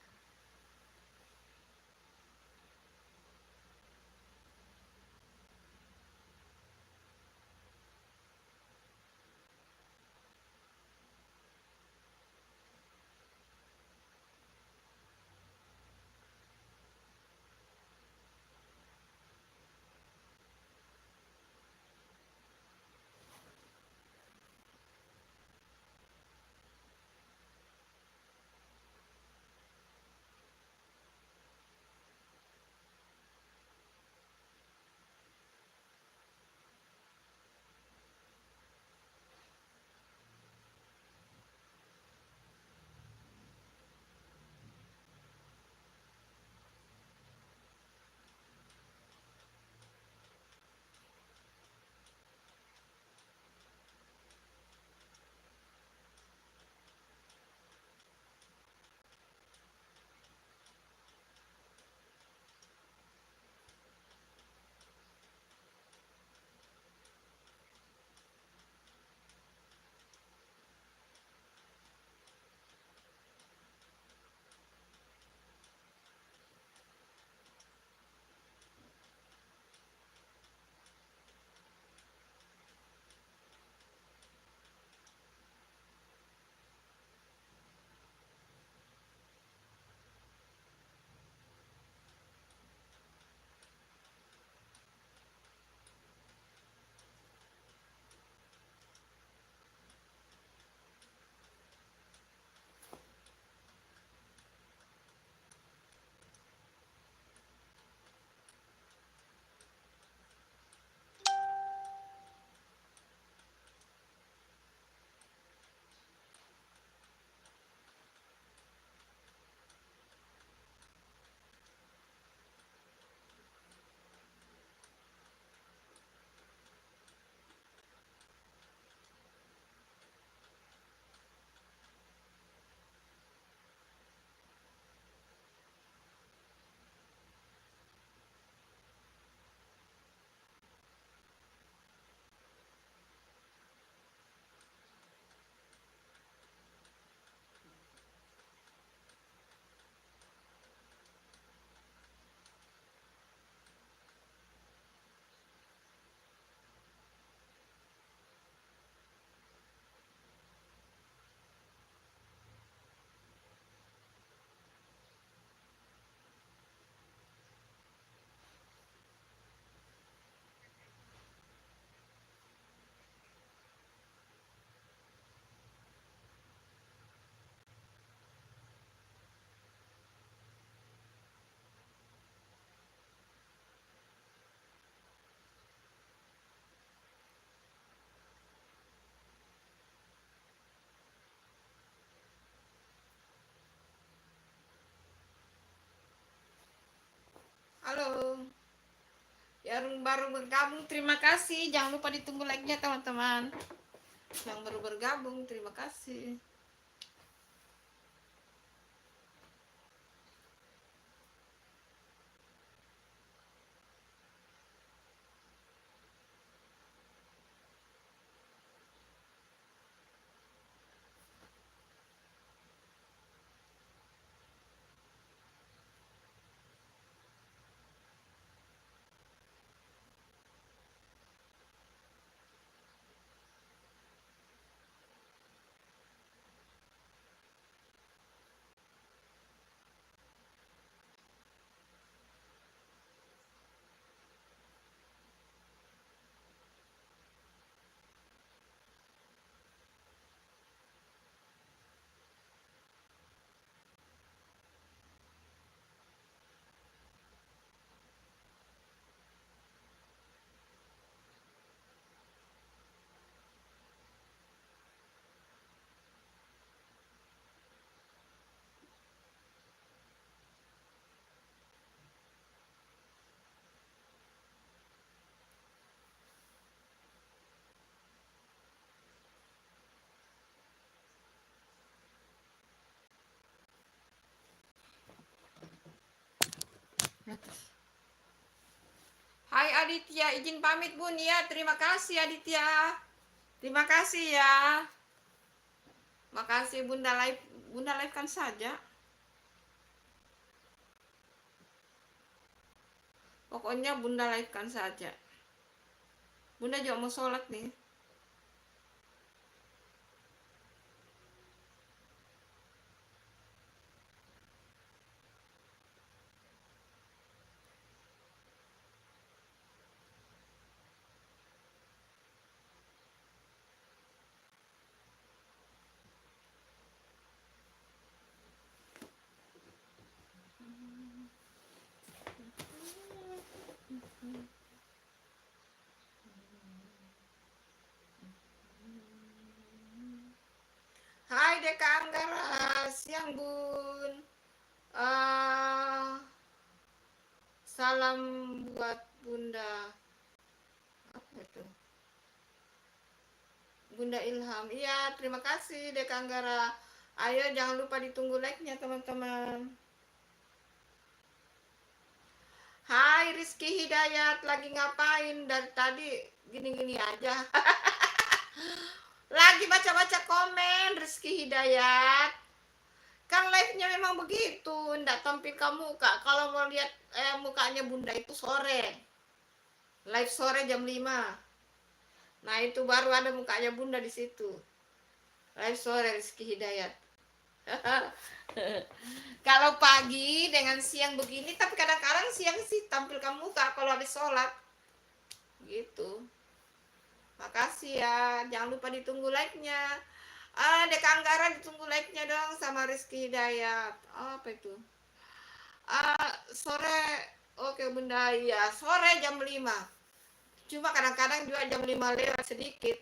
Halo. Yang baru bergabung terima kasih. Jangan lupa ditunggu like-nya teman-teman. Yang baru bergabung terima kasih. Hai Aditya, izin pamit Bun ya. Terima kasih Aditya. Terima kasih ya. Makasih Bunda live kan saja. Pokoknya Bunda live kan saja. Bunda juga mau sholat nih. Hai Deka Anggara, siang Bun. Salam buat Bunda. Apa itu? Bunda Ilham. Iya, terima kasih Deka Anggara. Ayo jangan lupa ditunggu like-nya teman-teman. Hai Rizky Hidayat, lagi ngapain dari tadi? Gini-gini aja. Lagi baca-baca komen Rizky Hidayat. Kan live-nya memang begitu, ndak tampilkan muka. Kalau mau lihat mukanya Bunda itu sore. Live sore jam 5. Nah, itu baru ada mukanya Bunda di situ. Live sore Rizky Hidayat. Kalau pagi dengan siang begini, tapi kadang-kadang siang sih tampilkan muka kalau habis sholat. Gitu. Makasih ya, jangan lupa ditunggu like-nya. Deka Anggara ditunggu like-nya dong sama Rizky Hidayat. Apa itu? Sore, oke Bunda, ya sore jam 5. Cuma kadang-kadang juga jam 5 lewat sedikit.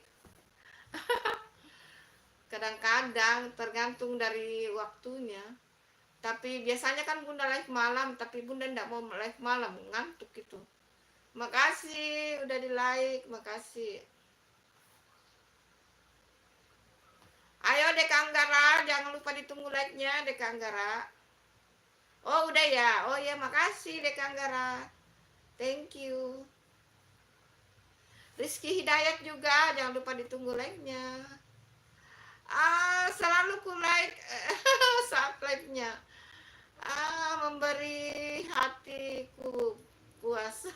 Kadang-kadang tergantung dari waktunya. Tapi biasanya kan Bunda live malam, tapi Bunda enggak mau live malam, ngantuk gitu. Makasih udah di like, makasih. Ayo Deka Anggara, jangan lupa ditunggu like-nya Deka Anggara. Oh udah ya, oh ya makasih Deka Anggara. Thank you. Rizky Hidayat juga, jangan lupa ditunggu like-nya. Selalu ku like saat live-nya. Memberi hatiku puas.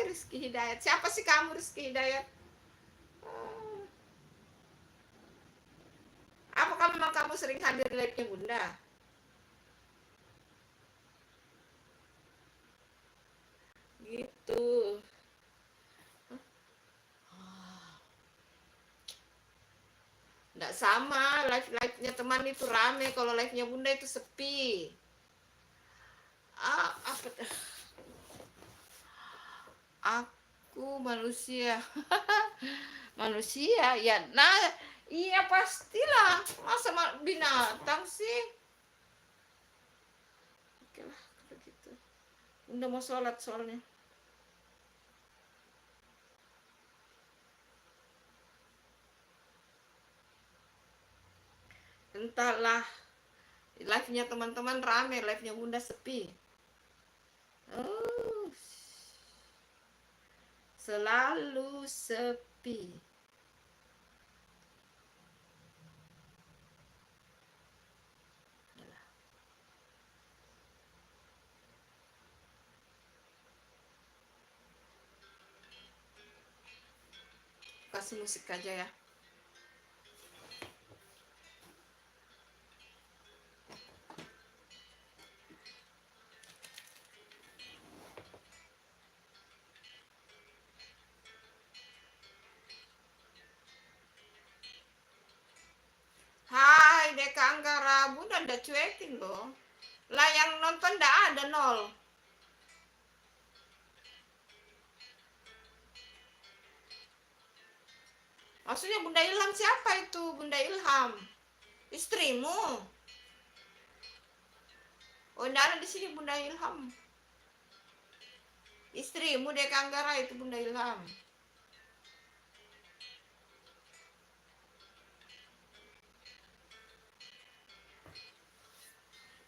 Rizky Hidayat. Siapa sih kamu Rizky Hidayat? Apakah memang kamu sering hadir di live-nya Bunda? Gitu. Nggak sama, live-nya teman itu rame, kalau live-nya Bunda itu sepi. Apa? Aku manusia. Manusia, ya. Nah, iya pastilah. Masa binatang sih? Oke lah, kalau gitu. Bunda mau sholat soalnya. Entahlah, live-nya teman-teman rame, live-nya Bunda sepi. Selalu sepi. Kasih musik aja ya. Hai Deka Anggara, Bunda udah cuekin loh. Lah yang nonton udah ada 0. Maksudnya Bunda Ilham siapa itu? Bunda Ilham istrimu? Oh enggak ada di sini Bunda Ilham. Istrimu Deka Anggara itu Bunda Ilham.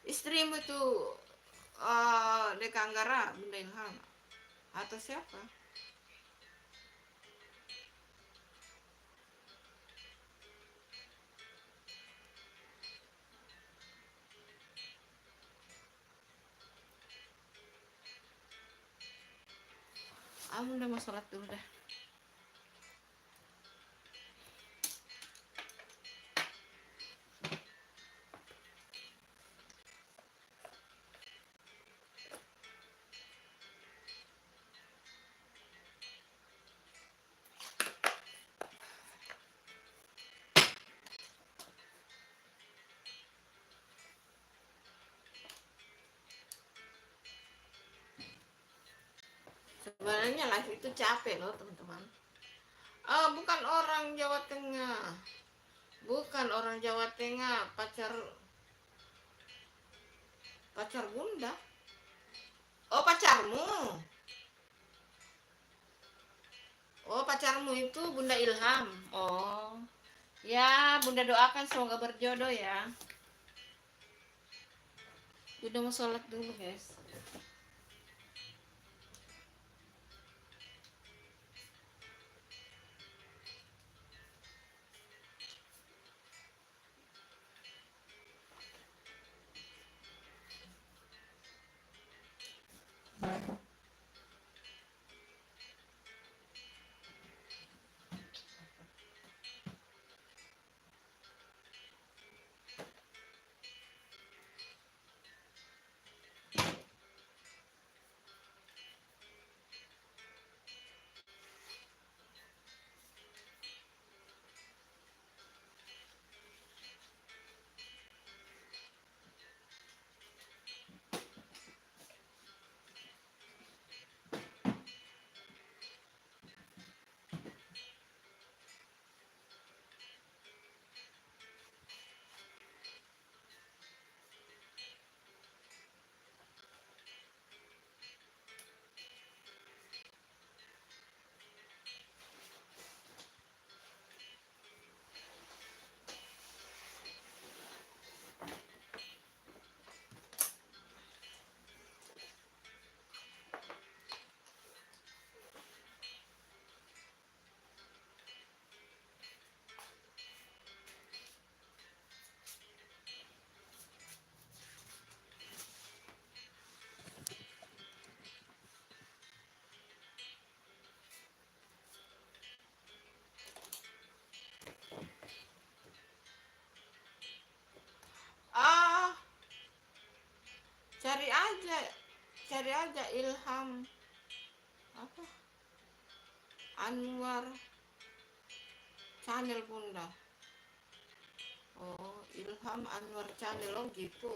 Istrimu itu Deka Anggara, Bunda Ilham, atau siapa? Bunda mau sholat dulu dah. Sebenarnya live itu capek loh teman-teman. Bukan orang Jawa Tengah, bukan orang Jawa Tengah, pacar Bunda. Oh, pacarmu. Oh, pacarmu itu Bunda Ilham. Oh, ya, Bunda doakan semoga berjodoh ya. Bunda mau sholat dulu guys. Ah, cari aja Ilham apa? Anwar channel Bunda. Oh, Ilham Anwar channel, oh gitu.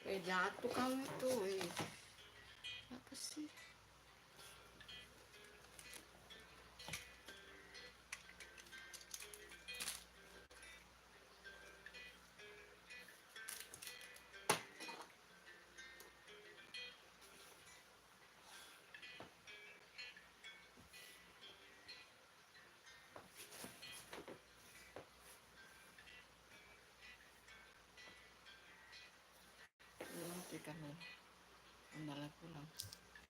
Jatuh kamu tuh. Apa sih? Nanti kan Bunda pulang.